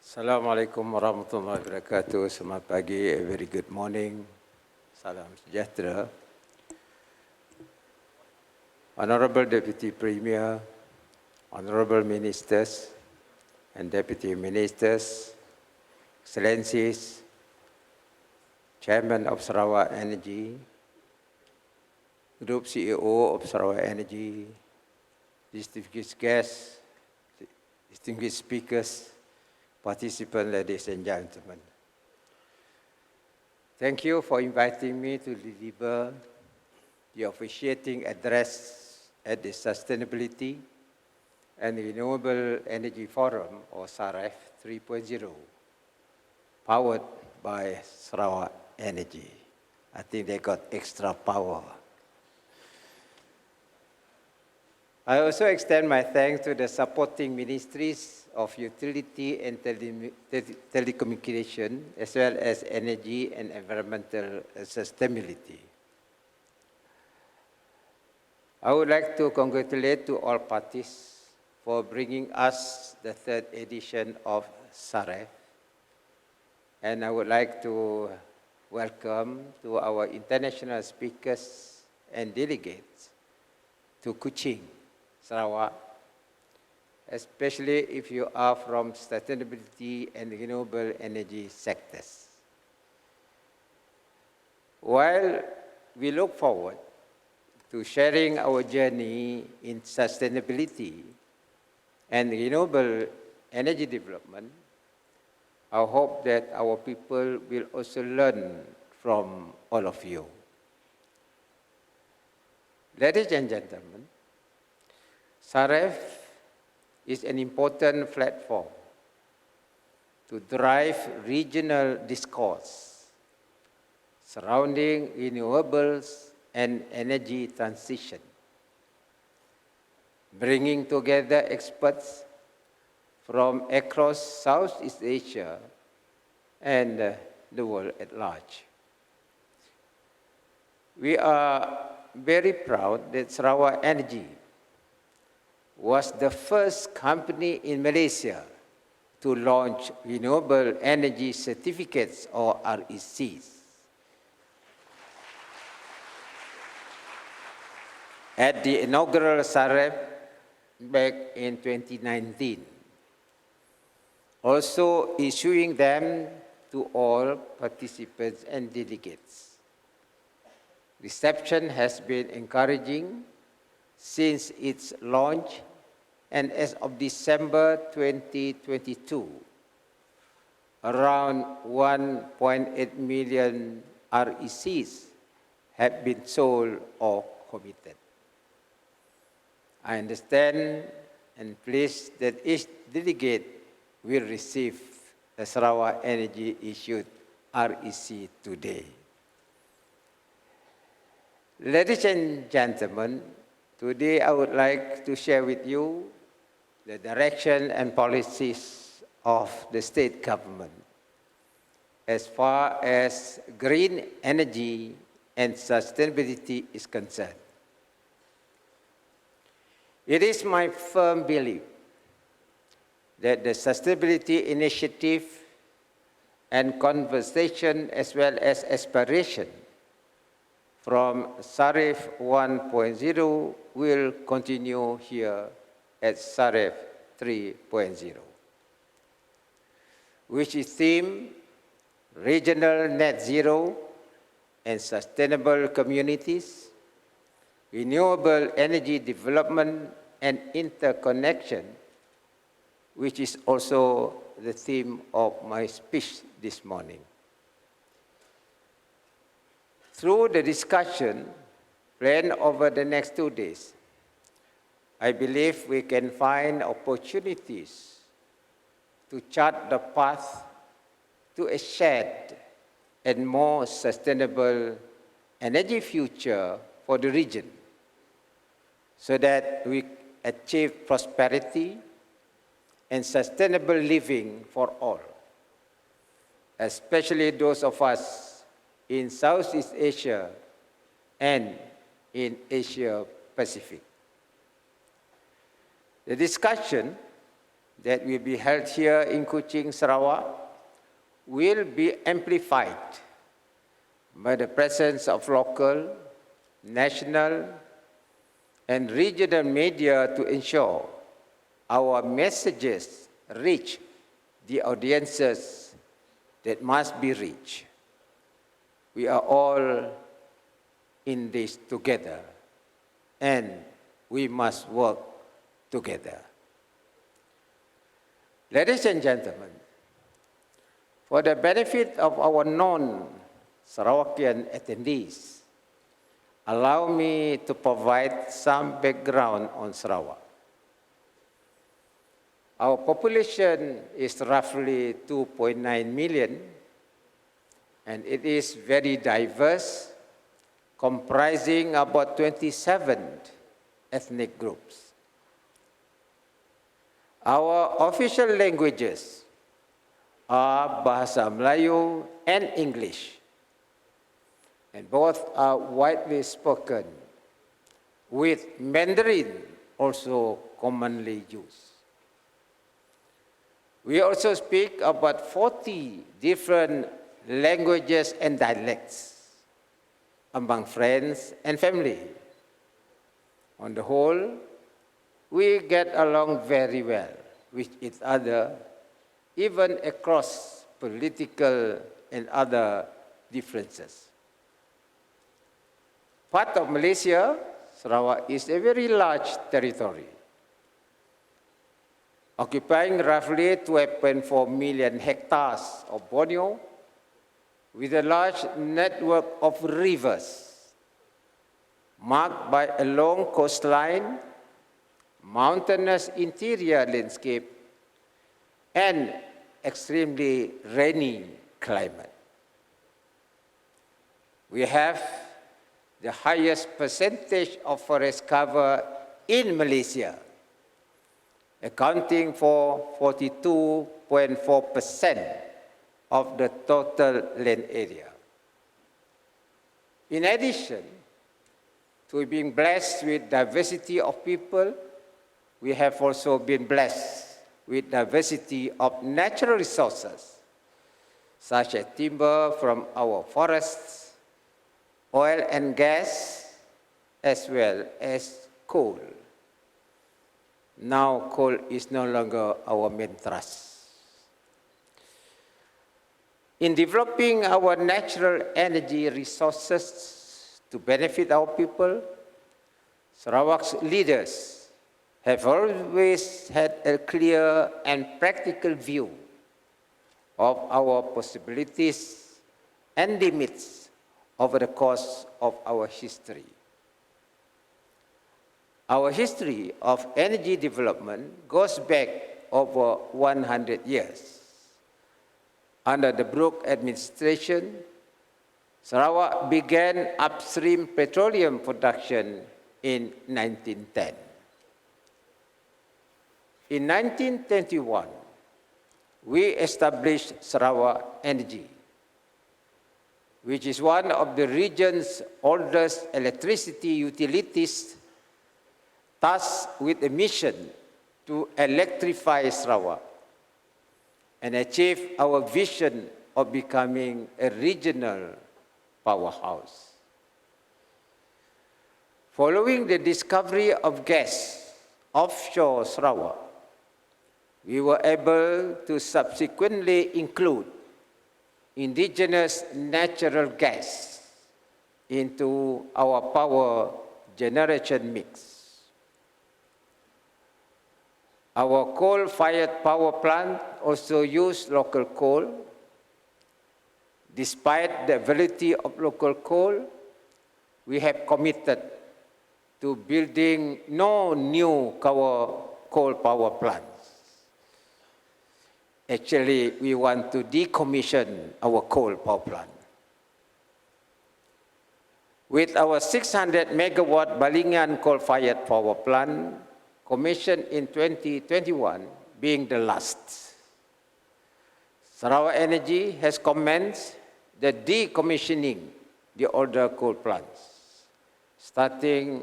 Assalamualaikum warahmatullahi wabarakatuh. Selamat pagi, a very good morning. Salam sejahtera. Honorable Deputy Premier, Honorable Ministers and Deputy Ministers, Excellencies, Chairman of Sarawak Energy, Group CEO of Sarawak Energy, distinguished guests, distinguished speakers, participants, ladies and gentlemen. Thank you for inviting me to deliver the officiating address at the Sustainability and Renewable Energy Forum, or SAREF 3.0, powered by Sarawak Energy. I think they got extra power. I also extend my thanks to the supporting ministries of utility and telecommunication, as well as energy and environmental sustainability. I would like to congratulate to all parties for bringing us the third edition of SAREF. And I would like to welcome to our international speakers and delegates to Kuching, Sarawak, especially if you are from sustainability and renewable energy sectors. While we look forward to sharing our journey in sustainability and renewable energy development, I hope that our people will also learn from all of you. Ladies and gentlemen, SAREF is an important platform to drive regional discourse surrounding renewables and energy transition, bringing together experts from across Southeast Asia and the world at large. We are very proud that Sarawak Energy was the first company in Malaysia to launch renewable energy certificates, or RECs. At the inaugural SAREF back in 2019, also issuing them to all participants and delegates. Reception has been encouraging since its launch, and as of December 2022, around 1.8 million RECs have been sold or committed. I understand and pleased that each delegate will receive a Sarawak Energy issued REC today. Ladies and gentlemen, today I would like to share with you the direction and policies of the state government as far as green energy and sustainability is concerned. It is my firm belief that the sustainability initiative and conversation as well as aspiration from SAREF 1.0 will continue here at SAREF 3.0, which is themed Regional Net Zero and Sustainable Communities, Renewable Energy Development and Interconnection, which is also the theme of my speech this morning. Through the discussion planned over the next 2 days, I believe we can find opportunities to chart the path to a shared and more sustainable energy future for the region, so that we achieve prosperity and sustainable living for all, especially those of us in Southeast Asia and in Asia Pacific. The discussion that will be held here in Kuching, Sarawak, will be amplified by the presence of local, national, and regional media to ensure our messages reach the audiences that must be reached. We are all in this together, and we must work together. Ladies and gentlemen, for the benefit of our non-Sarawakian attendees, allow me to provide some background on Sarawak. Our population is roughly 2.9 million, and it is very diverse, comprising about 27 ethnic groups. Our official languages are Bahasa Melayu and English, and both are widely spoken, with Mandarin also commonly used. We also speak about 40 different languages and dialects among friends and family. On the whole, we get along very well with each other, even across political and other differences. Part of Malaysia, Sarawak is a very large territory, occupying roughly 12.4 million hectares of Borneo, with a large network of rivers, marked by a long coastline, mountainous interior landscape, and extremely rainy climate. We have the highest percentage of forest cover in Malaysia, accounting for 42.4% of the total land area. In addition to being blessed with diversity of people, we have also been blessed with diversity of natural resources, such as timber from our forests, oil and gas, as well as coal. Now, coal is no longer our main thrust. In developing our natural energy resources to benefit our people, Sarawak's leaders have always had a clear and practical view of our possibilities and limits over the course of our history. Our history of energy development goes back over 100 years. Under the Brooke administration, Sarawak began upstream petroleum production in 1910. In 1921, we established Sarawak Energy, which is one of the region's oldest electricity utilities, tasked with a mission to electrify Sarawak and achieve our vision of becoming a regional powerhouse. Following the discovery of gas offshore Sarawak, we were able to subsequently include indigenous natural gas into our power generation mix. Our coal-fired power plant also use local coal. Despite the availability of local coal, we have committed to building no new coal power plants. Actually, we want to decommission our coal power plant. With our 600 megawatt Balingan coal-fired power plant, commissioned in 2021, being the last, Sarawak Energy has commenced the decommissioning the older coal plants, starting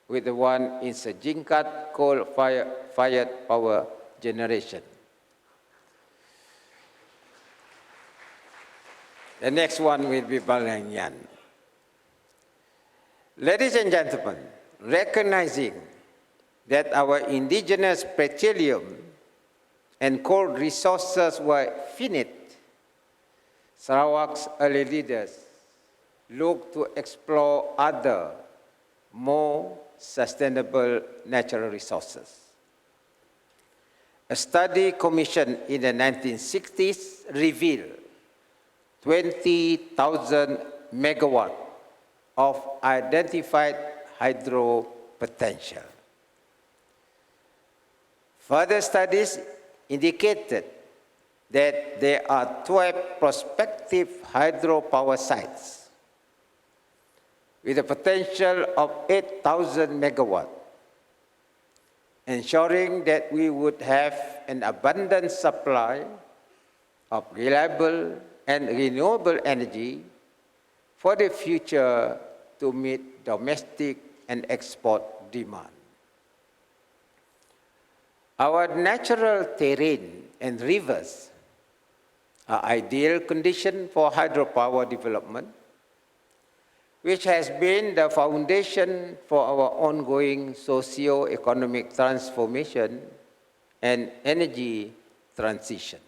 with the one in Sejingkat coal-fired power generation. The next one will be Balanyan. Ladies and gentlemen, recognizing that our indigenous petroleum and coal resources were finite, Sarawak's early leaders looked to explore other, more sustainable natural resources. A study commissioned in the 1960s revealed 20,000 megawatts of identified hydro potential. Further studies indicated that there are 12 prospective hydropower sites with a potential of 8,000 megawatts, ensuring that we would have an abundant supply of reliable and renewable energy for the future to meet domestic and export demand. Our natural terrain and rivers are ideal conditions for hydropower development, which has been the foundation for our ongoing socio-economic transformation and energy transition.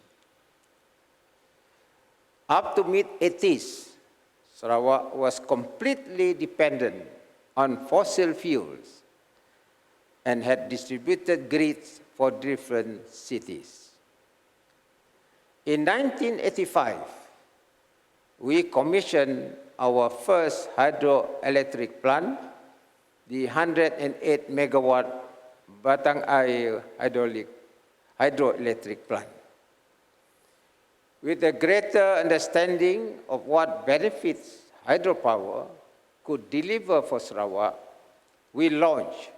Up to mid-80s, Sarawak was completely dependent on fossil fuels and had distributed grids for different cities. In 1985, we commissioned our first hydroelectric plant, the 108 megawatt Batang Air hydroelectric plant. With a greater understanding of what benefits hydropower could deliver for Sarawak, we launched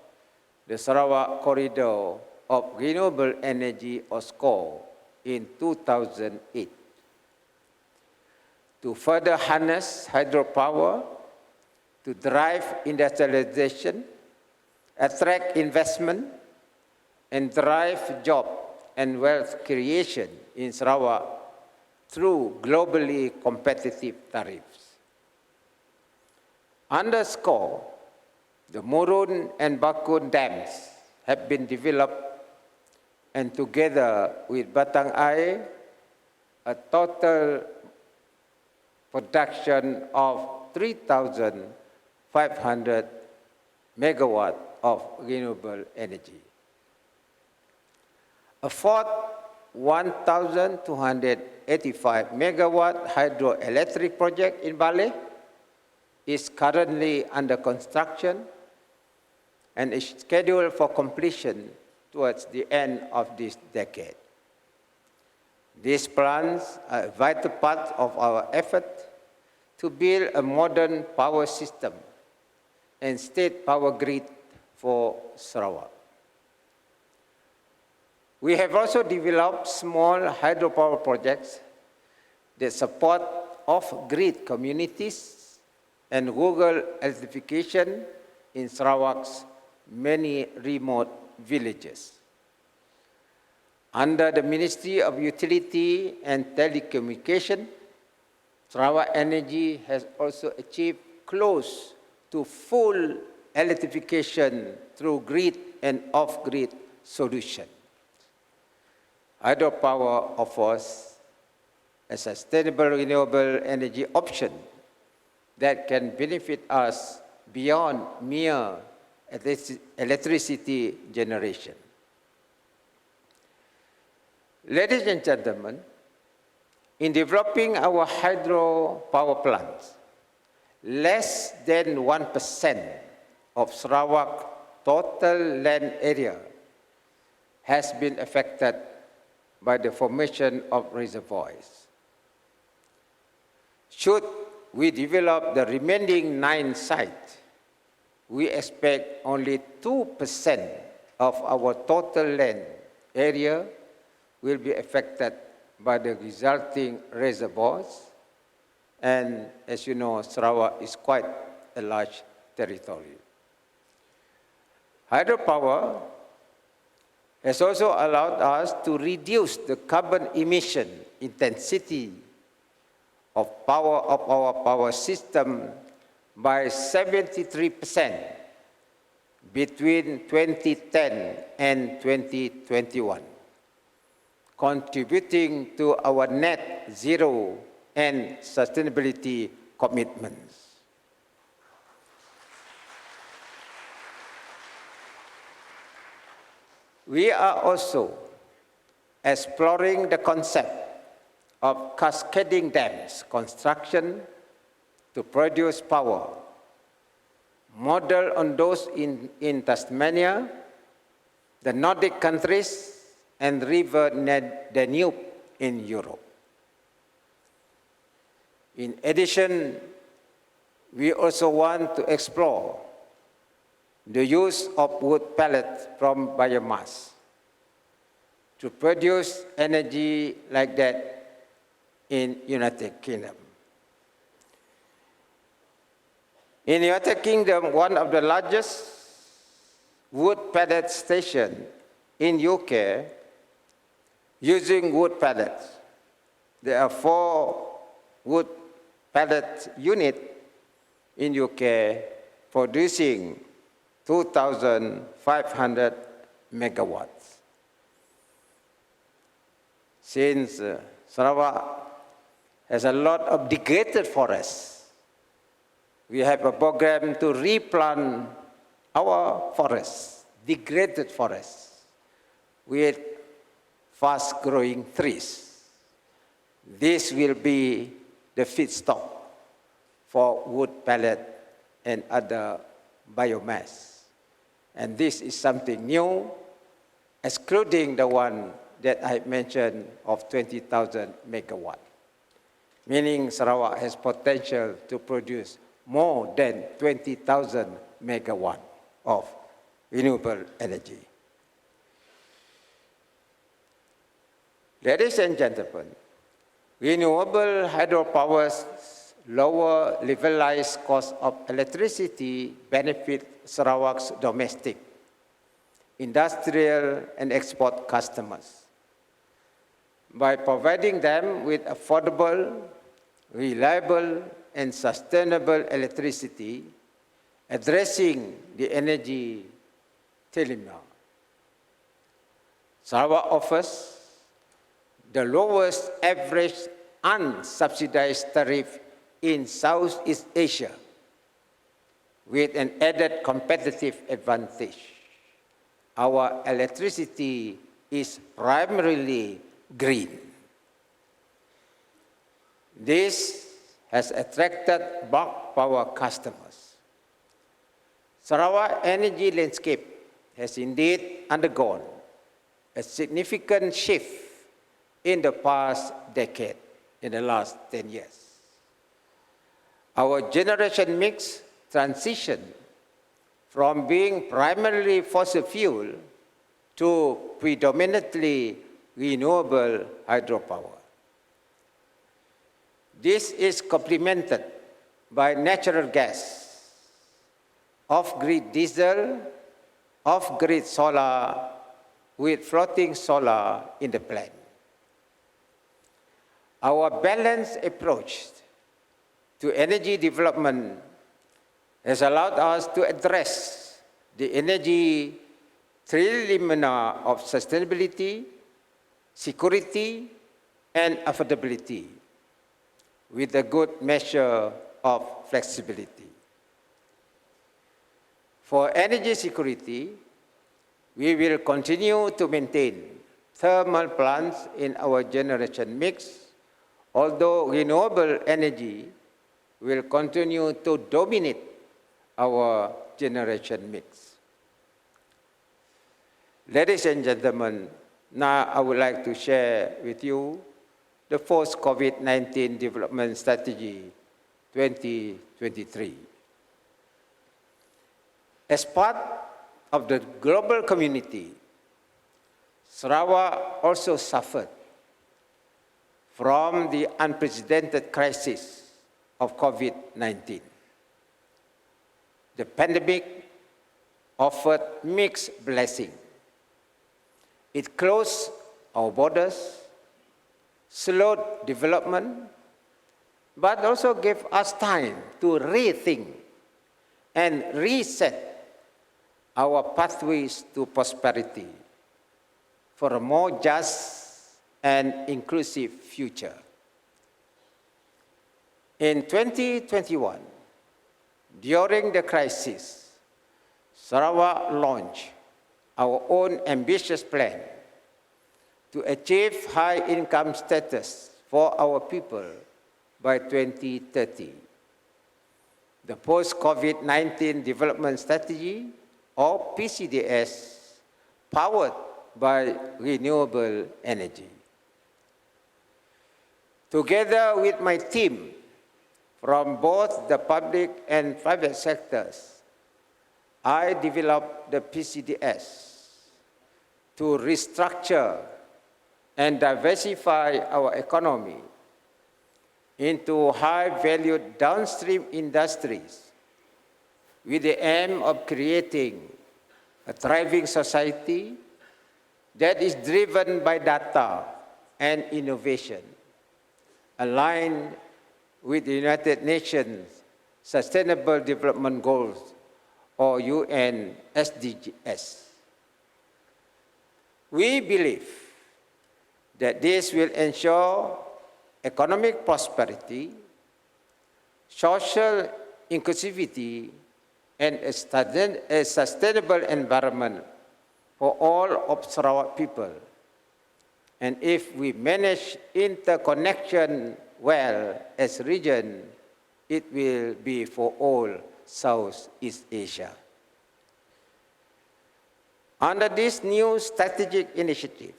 the Sarawak Corridor of Renewable Energy, or SCORE, in 2008. To further harness hydropower, to drive industrialization, attract investment, and drive job and wealth creation in Sarawak through globally competitive tariffs. Under SCORE, the Murun and Bakun dams have been developed, and together with Batang Air, a total production of 3,500 megawatts of renewable energy. A fourth 1,285 megawatt hydroelectric project in Bali is currently under construction and is scheduled for completion towards the end of this decade. These plans are a vital part of our effort to build a modern power system and state power grid for Sarawak. We have also developed small hydropower projects that support off-grid communities and rural electrification in Sarawak's many remote villages. Under the Ministry of Utility and Telecommunication, Sarawak Energy has also achieved close to full electrification through grid and off-grid solutions. Hydropower offers a sustainable renewable energy option that can benefit us beyond mere electricity generation. Ladies and gentlemen, in developing our hydropower plants, less than 1% of Sarawak's total land area has been affected by the formation of reservoirs. Should we develop the remaining 9 sites, we expect only 2% of our total land area will be affected by the resulting reservoirs. And as you know, Sarawak is quite a large territory. Hydropower has also allowed us to reduce the carbon emission intensity of our power system by 73% between 2010 and 2021, contributing to our net zero and sustainability commitments. We are also exploring the concept of cascading dams construction to produce power, modeled on those in Tasmania, the Nordic countries, and River Danube in Europe. In addition, we also want to explore the use of wood pellets from biomass to produce energy like that in United Kingdom. In United Kingdom, one of the largest wood pellet stations in UK using wood pellets. There are 4 wood pellet units in UK producing 2,500 megawatts. Since Sarawak has a lot of degraded forests, we have a program to replant our forests, degraded forests, with fast-growing trees. This will be the feedstock for wood pellet and other biomass. And this is something new, excluding the one that I mentioned of 20,000 megawatts, meaning Sarawak has potential to produce more than 20,000 megawatts of renewable energy. Ladies and gentlemen, renewable hydropower's lower levelized cost of electricity benefit Sarawak's domestic, industrial, and export customers by providing them with affordable, reliable, and sustainable electricity, addressing the energy dilemma. Sarawak offers the lowest average unsubsidized tariff in Southeast Asia, with an added competitive advantage. Our electricity is primarily green. This has attracted bulk power customers. Sarawak energy landscape has indeed undergone a significant shift in the past decade, in the last 10 years. Our generation mix transitioned from being primarily fossil fuel to predominantly renewable hydropower. This is complemented by natural gas, off-grid diesel, off-grid solar, with floating solar in the plan. Our balanced approach to energy development has allowed us to address the energy trilemma of sustainability, security, and affordability with a good measure of flexibility. For energy security, we will continue to maintain thermal plants in our generation mix, although renewable energy will continue to dominate our generation mix. Ladies and gentlemen, now I would like to share with you the post-COVID-19 development strategy 2023. As part of the global community, Sarawak also suffered from the unprecedented crisis of COVID-19. The pandemic offered mixed blessings. It closed our borders, slowed development, but also gave us time to rethink and reset our pathways to prosperity for a more just and inclusive future. In 2021, during the crisis, Sarawak launched our own ambitious plan to achieve high income status for our people by 2030. The Post-COVID-19 Development Strategy, or PCDS, powered by renewable energy. Together with my team from both the public and private sectors, I developed the PCDS to restructure and diversify our economy into high-valued downstream industries with the aim of creating a thriving society that is driven by data and innovation, aligned with the United Nations Sustainable Development Goals, or UN SDGs. We believe that this will ensure economic prosperity, social inclusivity, and a sustainable environment for all of Sarawak people. And if we manage interconnection well as a region, it will be for all Southeast Asia. Under this new strategic initiative,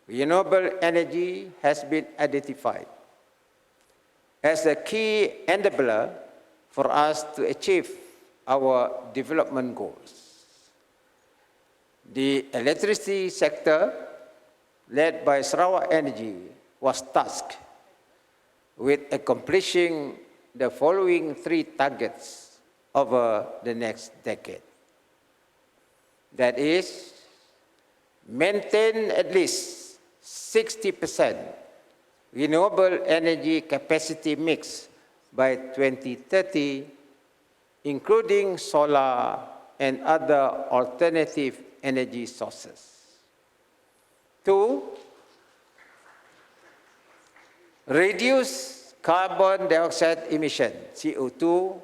renewable energy has been identified as a key enabler for us to achieve our development goals. The electricity sector, led by Sarawak Energy, was tasked with accomplishing the following 3 targets over the next decade. That is, maintain at least 60% renewable energy capacity mix by 2030, including solar and other alternative energy sources. 2, reduce carbon dioxide emission, CO2,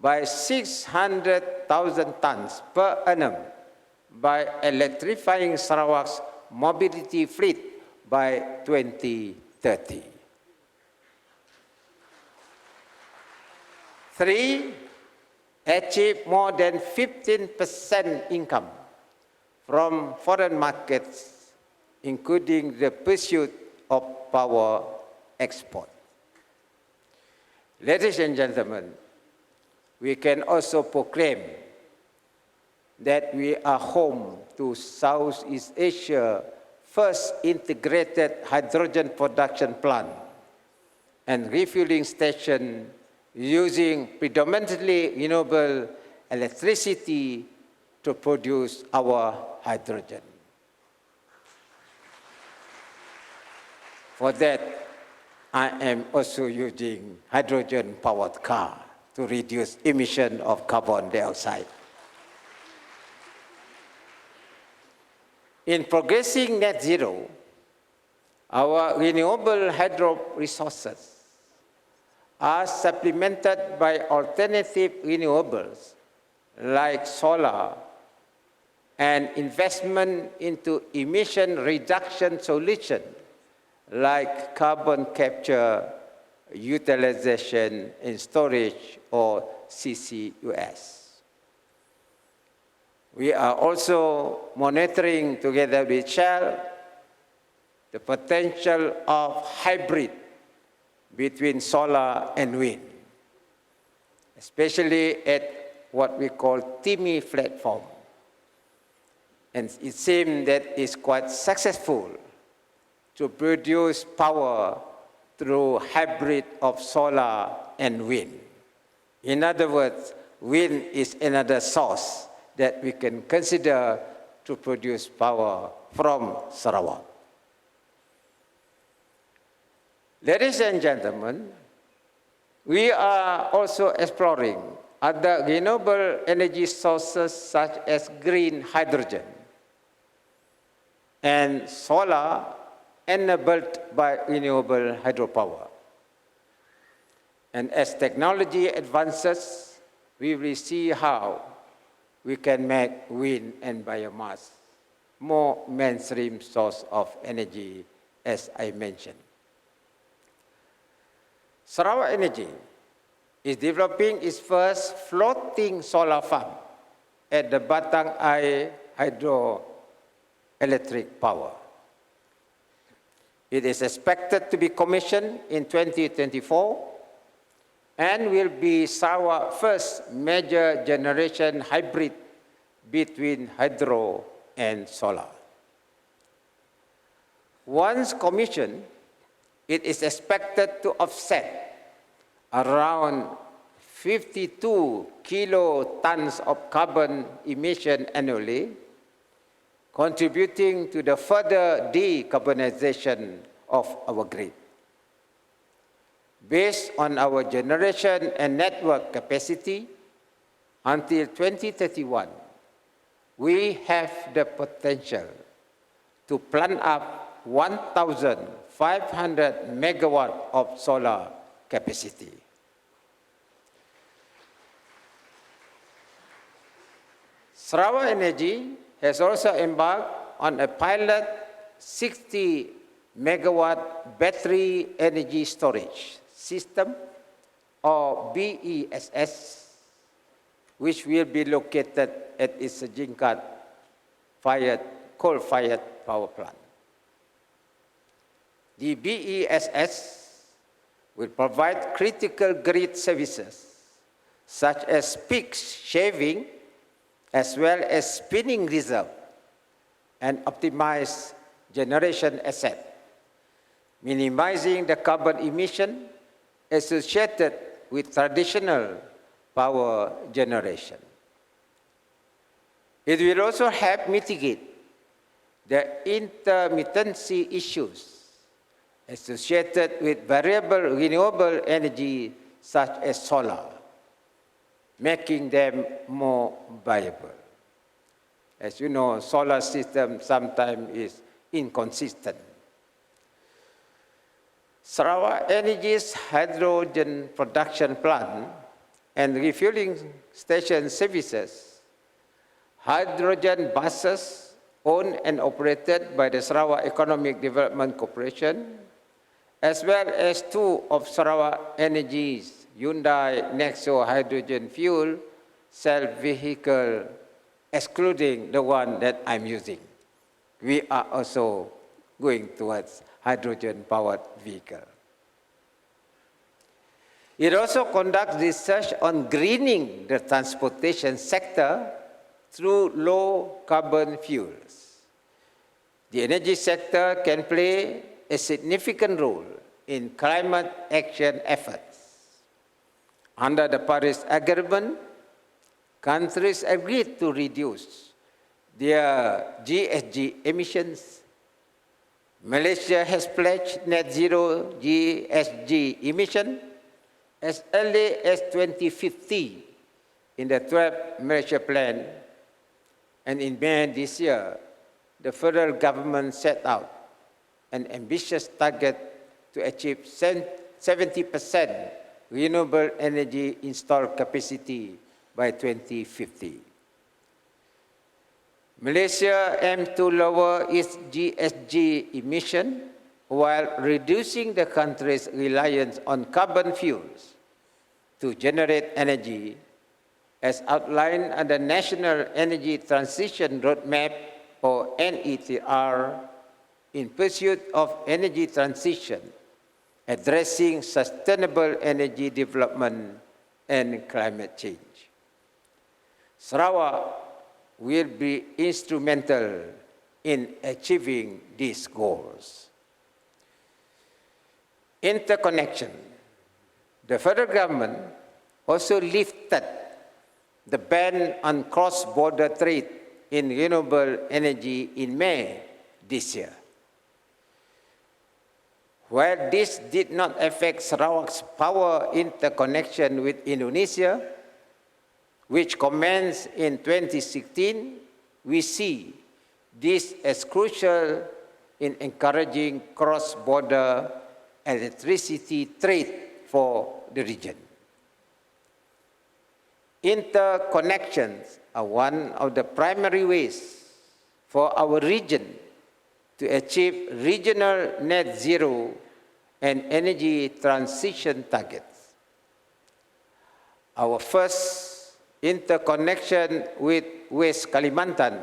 by 600,000 tons per annum by electrifying Sarawak's mobility fleet by 2030. 3, achieve more than 15% income from foreign markets, including the pursuit of power export. Ladies and gentlemen, we can also proclaim that we are home to Southeast Asia's first integrated hydrogen production plant and refueling station using predominantly renewable electricity to produce our hydrogen. For that, I am also using hydrogen-powered car to reduce emission of carbon dioxide. In progressing net zero, our renewable hydro resources are supplemented by alternative renewables like solar and investment into emission reduction solutions like carbon capture, utilization and storage, or CCUS. We are also monitoring together with Shell the potential of hybrid between solar and wind, especially at what we call TIMI platform. And it seems that it's quite successful to produce power through hybrid of solar and wind. In other words, wind is another source that we can consider to produce power from Sarawak. Ladies and gentlemen, we are also exploring other renewable energy sources such as green hydrogen and solar enabled by renewable hydropower. And as technology advances, we will see how we can make wind and biomass more mainstream source of energy, as I mentioned. Sarawak Energy is developing its first floating solar farm at the Batang Air hydroelectric power. It is expected to be commissioned in 2024 and will be Sarawak's first major generation hybrid between hydro and solar. Once commissioned, it is expected to offset around 52 kilotons of carbon emission annually, contributing to the further decarbonization of our grid. Based on our generation and network capacity, until 2031, we have the potential to plant up 1,500 megawatts of solar capacity. Sarawak Energy has also embarked on a pilot 60 megawatt battery energy storage system, or BESS, which will be located at its Jingkat coal-fired power plant. The BESS will provide critical grid services such as peak shaving as well as spinning reserve and optimize generation asset, minimizing the carbon emission associated with traditional power generation. It will also help mitigate the intermittency issues associated with variable renewable energy such as solar, making them more viable. As you know, solar system sometimes is inconsistent. Sarawak Energy's hydrogen production plant and refueling station services, hydrogen buses owned and operated by the Sarawak Economic Development Corporation, as well as two of Sarawak Energy's Hyundai Nexo hydrogen fuel cell vehicle, excluding the one that I'm using. We are also going towards hydrogen-powered vehicle. It also conducts research on greening the transportation sector through low-carbon fuels. The energy sector can play a significant role in climate action efforts. Under the Paris Agreement, countries agreed to reduce their GHG emissions. Malaysia has pledged net zero GHG emission as early as 2050 in the 12th Malaysia Plan, and in May this year, the federal government set out an ambitious target to achieve 70% renewable energy installed capacity by 2050. Malaysia aims to lower its GHG emission while reducing the country's reliance on carbon fuels to generate energy, as outlined under National Energy Transition Roadmap, or NETR, in pursuit of energy transition, addressing sustainable energy development and climate change. Sarawak will be instrumental in achieving these goals. Interconnection. The federal government also lifted the ban on cross-border trade in renewable energy in May this year. While this did not affect Sarawak's power interconnection with Indonesia, which commenced in 2016, we see this as crucial in encouraging cross-border electricity trade for the region. Interconnections are one of the primary ways for our region to achieve regional net zero and energy transition targets. Our first interconnection with West Kalimantan,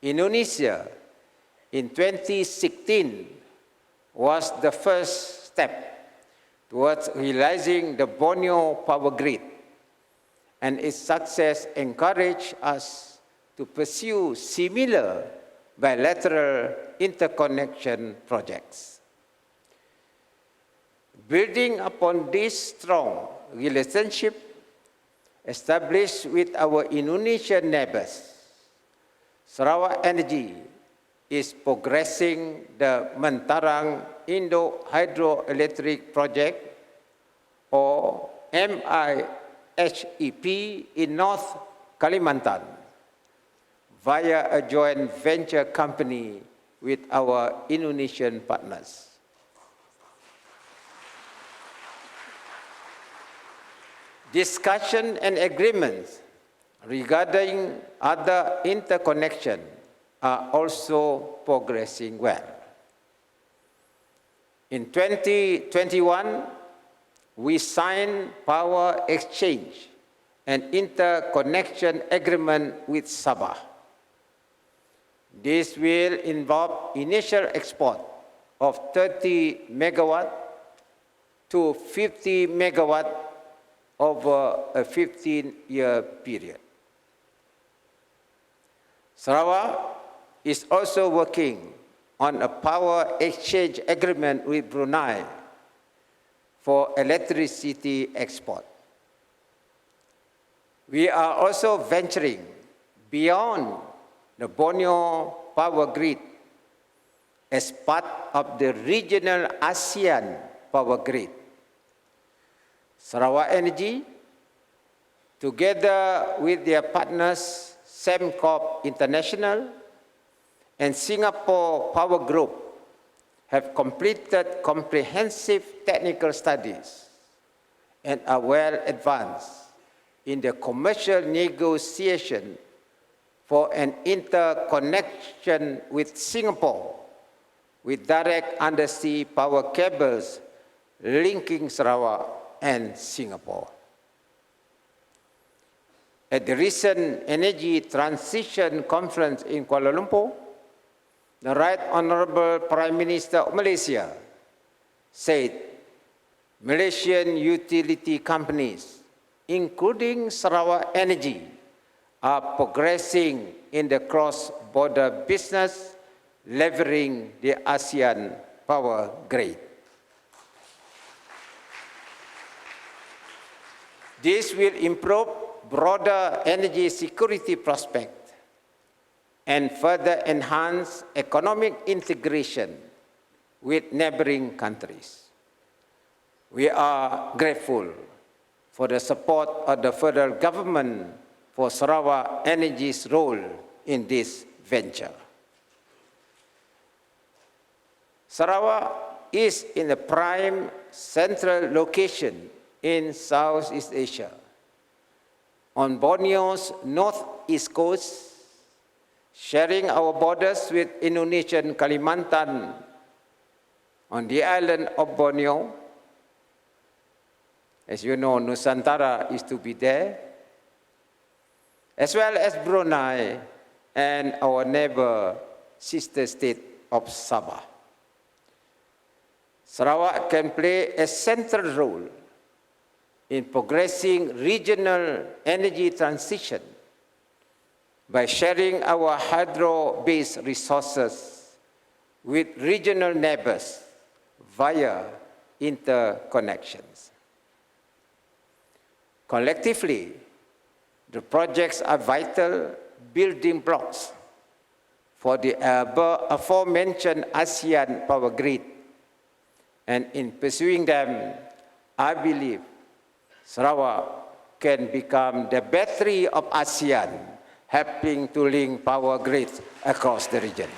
Indonesia, in 2016 was the first step towards realizing the Borneo power grid, and its success encouraged us to pursue similar bilateral interconnection projects. Building upon this strong relationship established with our Indonesian neighbors, Sarawak Energy is progressing the Mentarang Indo-Hydroelectric Project, or MIHEP, in North Kalimantan via a joint venture company with our Indonesian partners. Discussion and agreements regarding other interconnection are also progressing well. In 2021, we signed power exchange and interconnection agreement with Sabah. This will involve initial export of 30 megawatt to 50 megawatt over a 15-year period. Sarawak is also working on a power exchange agreement with Brunei for electricity export. We are also venturing beyond the Borneo power grid as part of the regional ASEAN power grid. Sarawak Energy, together with their partners Sembcorp International and Singapore Power Group, have completed comprehensive technical studies and are well advanced in the commercial negotiation for an interconnection with Singapore with direct undersea power cables linking Sarawak and Singapore. At the recent Energy Transition Conference in Kuala Lumpur, the Right Honourable Prime Minister of Malaysia said Malaysian utility companies, including Sarawak Energy, are progressing in the cross-border business, leveraging the ASEAN power grid. This will improve broader energy security prospects and further enhance economic integration with neighboring countries. We are grateful for the support of the federal government for Sarawak Energy's role in this venture. Sarawak is in a prime central location in Southeast Asia, on Borneo's northeast coast, sharing our borders with Indonesian Kalimantan on the island of Borneo. As you know, Nusantara is to be there, as well as Brunei and our neighbor sister state of Sabah. Sarawak can play a central role in progressing regional energy transition by sharing our hydro-based resources with regional neighbors via interconnections. Collectively, the projects are vital building blocks for the aforementioned ASEAN power grid. And in pursuing them, I believe Sarawak can become the battery of ASEAN, helping to link power grids across the region.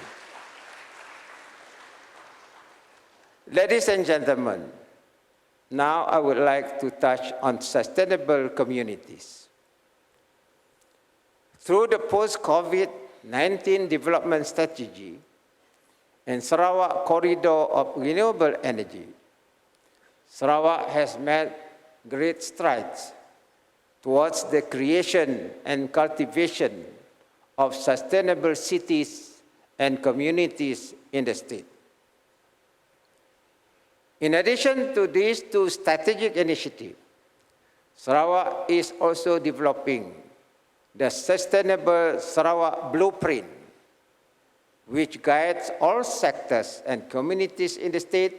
Ladies and gentlemen, now I would like to touch on sustainable communities. Through the post-COVID-19 development strategy and Sarawak Corridor of Renewable Energy, Sarawak has made great strides towards the creation and cultivation of sustainable cities and communities in the state. In addition to these two strategic initiatives, Sarawak is also developing the Sustainable Sarawak Blueprint, which guides all sectors and communities in the state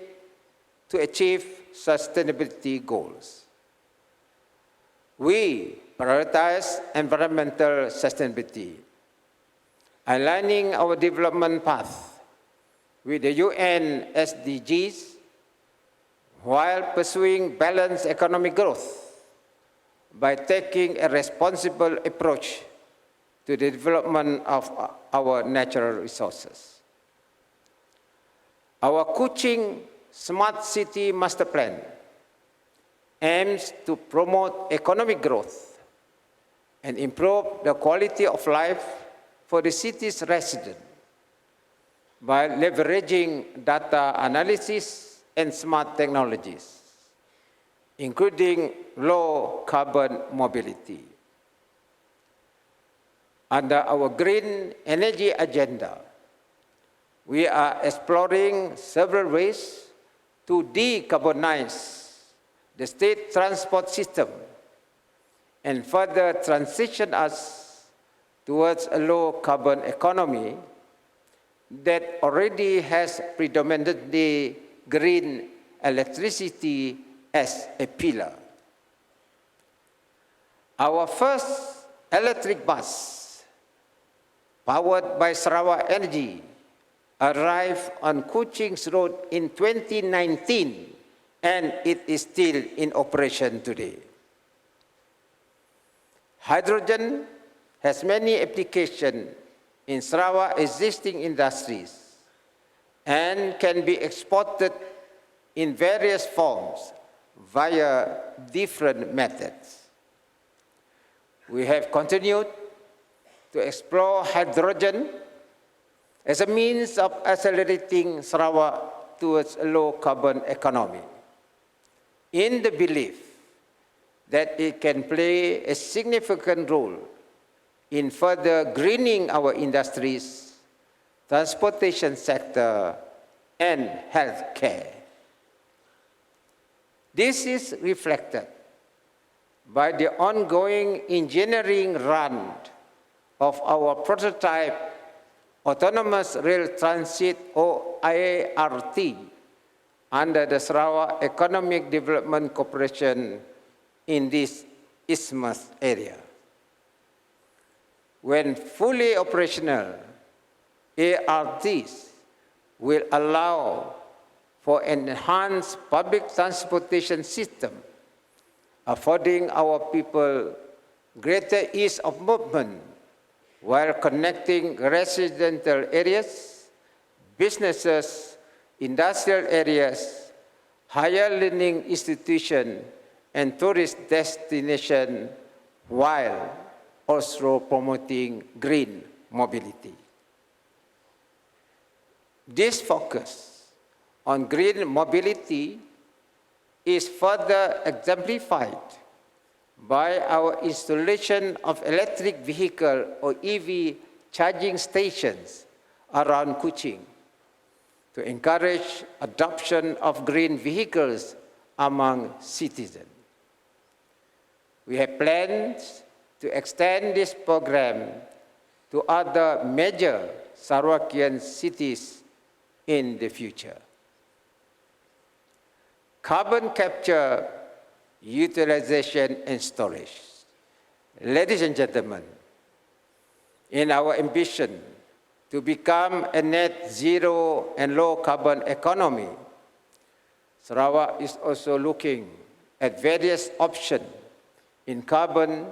to achieve sustainability goals. We prioritize environmental sustainability, aligning our development path with the UN SDGs while pursuing balanced economic growth by taking a responsible approach to the development of our natural resources. Our Kuching Smart City Master Plan aims to promote economic growth and improve the quality of life for the city's residents by leveraging data analysis and smart technologies, including low-carbon mobility. Under our green energy agenda, we are exploring several ways to decarbonize the state transport system and further transition us towards a low-carbon economy that already has predominantly green electricity as a pillar. Our first electric bus, powered by Sarawak Energy, arrived on Kuching's Road in 2019, and it is still in operation today. Hydrogen has many applications in Sarawak existing industries and can be exported in various forms via different methods. We have continued to explore hydrogen as a means of accelerating Sarawak towards a low-carbon economy, in the belief that it can play a significant role in further greening our industries, transportation sector, and healthcare. This is reflected by the ongoing engineering run of our prototype Autonomous Rail Transit, or IART, under the Sarawak Economic Development Corporation in this isthmus area. When fully operational, ARTs will allow for an enhanced public transportation system, affording our people greater ease of movement while connecting residential areas, businesses, industrial areas, higher learning institutions, and tourist destinations, while also promoting green mobility. This focus on green mobility is further exemplified by our installation of electric vehicle or EV charging stations around Kuching to encourage adoption of green vehicles among citizens. We have plans to extend this program to other major Sarawakian cities in the future. Carbon capture, utilization, and storage. Ladies and gentlemen, In our ambition to become a net zero and low carbon economy, Sarawak is also looking at various options in carbon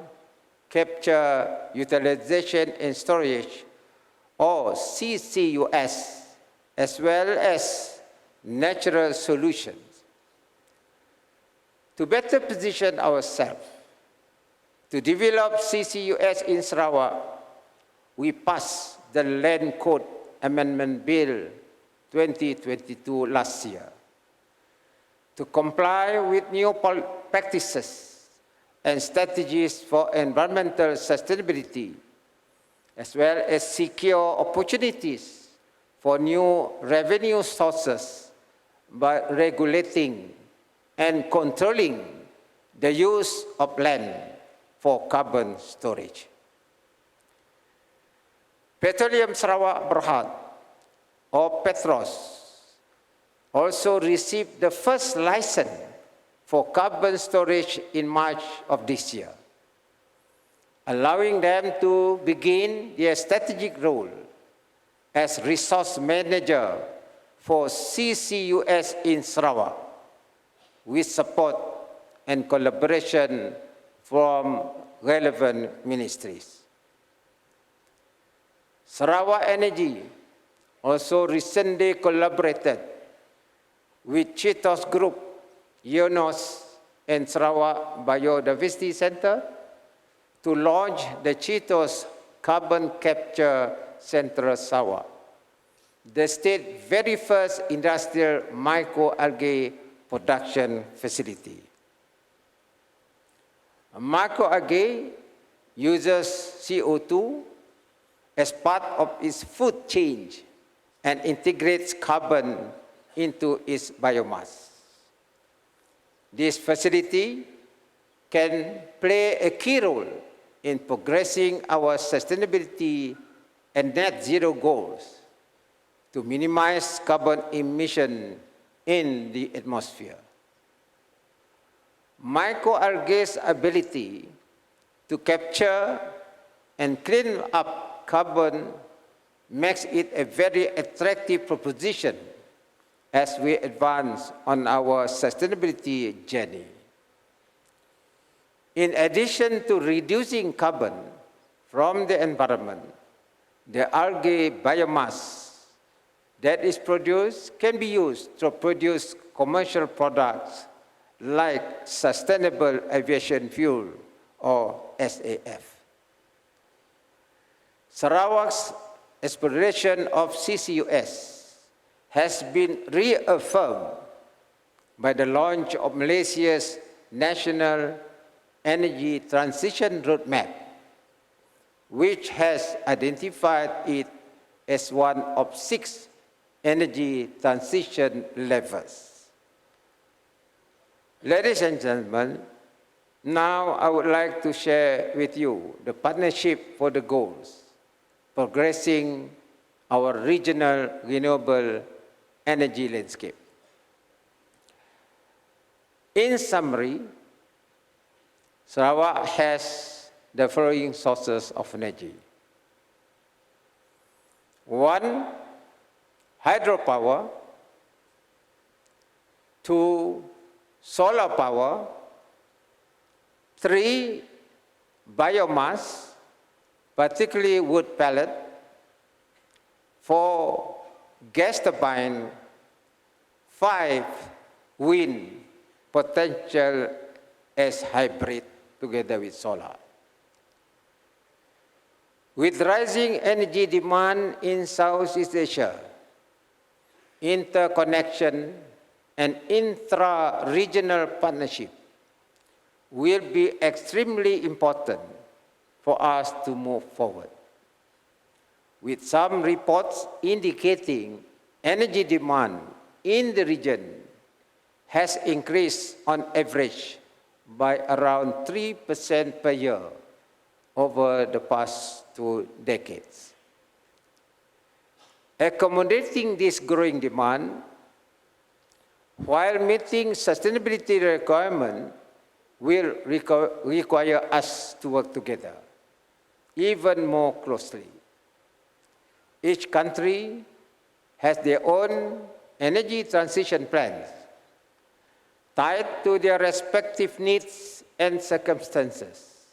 capture, utilization and storage, or CCUS, as well as natural solutions. To better position ourselves to develop CCUS in Sarawak, we passed the Land Code Amendment Bill 2022 last year. To comply with new practices and strategies for environmental sustainability, as well as secure opportunities for new revenue sources by regulating and controlling the use of land for carbon storage. Petroleum Sarawak Berhad, or Petros, also received the first license for carbon storage in March of this year, allowing them to begin their strategic role as resource manager for CCUS in Sarawak, with support and collaboration from relevant ministries. Sarawak Energy also recently collaborated with Cheetos Group, UNOS, and Sarawak Biodiversity Center to launch the Cheetos Carbon Capture Center Sarawak, the state's very first industrial microalgae production facility. Microalgae uses CO2 as part of its food chain and integrates carbon into its biomass. This facility can play a key role in progressing our sustainability and net zero goals to minimize carbon emission in the atmosphere. Microalgae's ability to capture and clean up carbon makes it a very attractive proposition as we advance on our sustainability journey. In addition to reducing carbon from the environment, the algae biomass that is produced can be used to produce commercial products like sustainable aviation fuel, or SAF. Sarawak's exploration of CCUS has been reaffirmed by the launch of Malaysia's National Energy Transition Roadmap, which has identified it as one of 6 energy transition levels. Ladies and gentlemen, now I would like to share with you the Partnership for the Goals, progressing our regional renewable energy landscape. In summary, Sarawak has the following sources of energy. 1, hydropower. 2, solar power. 3, biomass, particularly wood pellet. 4, gas turbine. 5, wind, potential as hybrid together with solar. With rising energy demand in Southeast Asia, interconnection and intra-regional partnership will be extremely important for us to move forward. With some reports indicating energy demand in the region has increased on average by around 3% per year over the past 2 decades. Accommodating this growing demand while meeting sustainability requirements will require us to work together. even more closely. Each country has their own energy transition plans tied to their respective needs and circumstances.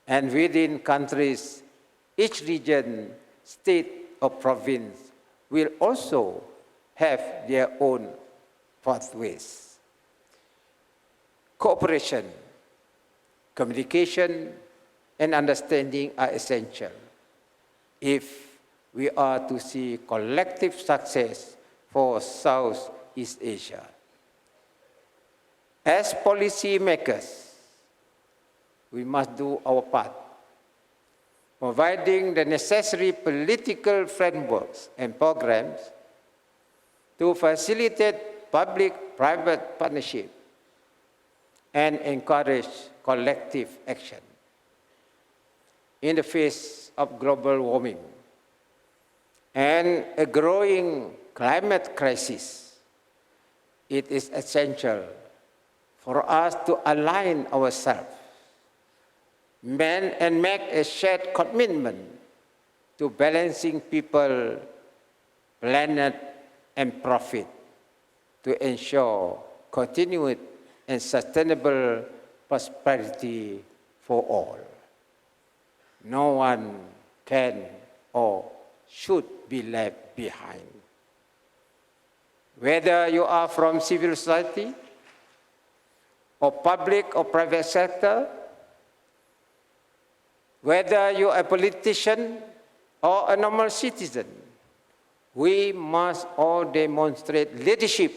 And within countries, each region, state, or province will also have their own pathways. Cooperation, communication, and understanding are essential if we are to see collective success for Southeast Asia. As policymakers, we must do our part, providing the necessary political frameworks and programs to facilitate public-private partnership and encourage collective action. In the face of global warming and a growing climate crisis, it is essential for us to align ourselves and make a shared commitment to balancing people, planet, and profit to ensure continued and sustainable prosperity for all. No one can or should be left behind. Whether you are from civil society, or public or private sector, whether you are a politician or a normal citizen, we must all demonstrate leadership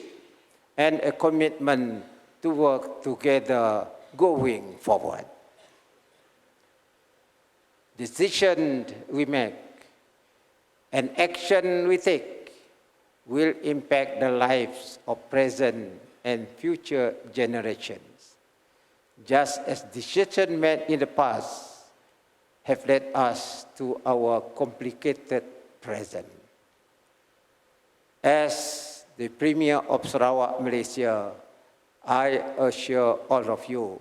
and a commitment to work together going forward. Decisions we make and action we take will impact the lives of present and future generations, just as decisions made in the past have led us to our complicated present. As the Premier of Sarawak, Malaysia, I assure all of you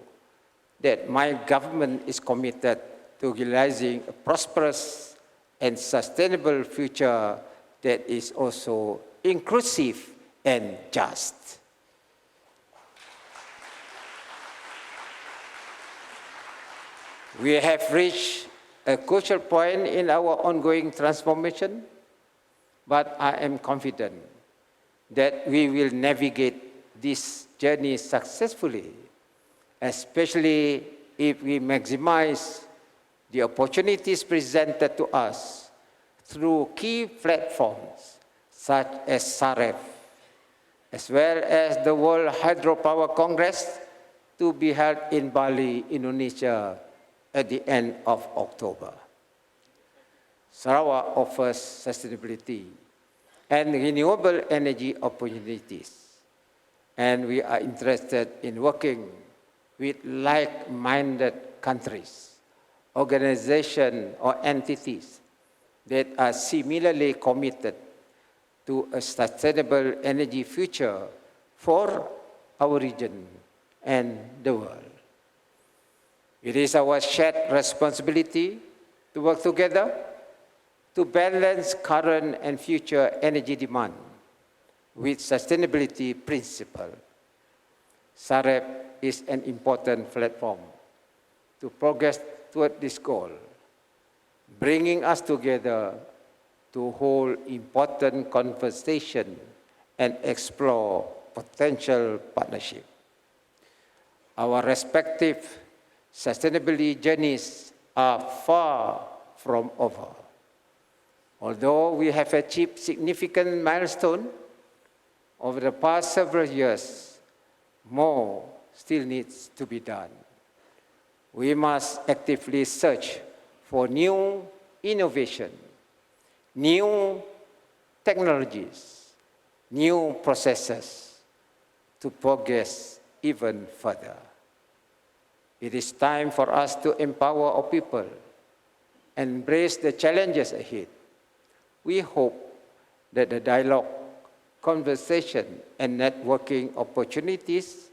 that my government is committed to realizing a prosperous and sustainable future that is also inclusive and just. We have reached a crucial point in our ongoing transformation, but I am confident that we will navigate this journey successfully, especially if we maximize the opportunities presented to us through key platforms such as SAREF, as well as the World Hydropower Congress to be held in Bali, Indonesia at the end of October. Sarawak offers sustainability and renewable energy opportunities, and we are interested in working with like-minded countries, organizations, or entities that are similarly committed to a sustainable energy future for our region and the world. It is our shared responsibility to work together to balance current and future energy demand with sustainability principles. SAREP is an important platform to progress toward this goal, bringing us together to hold important conversation and explore potential partnership. Our respective sustainability journeys are far from over. Although we have achieved significant milestones over the past several years, more still needs to be done. We must actively search for new innovation, new technologies, new processes to progress even further. It is time for us to empower our people and embrace the challenges ahead. We hope that the dialogue, conversation, and networking opportunities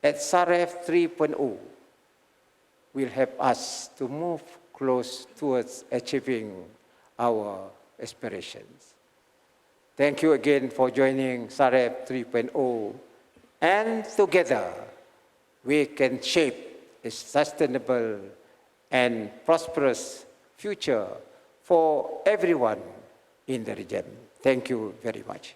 at SAREF 3.0 will help us to move close towards achieving our aspirations. Thank you again for joining SAREP 3.0, and together we can shape a sustainable and prosperous future for everyone in the region. Thank you very much.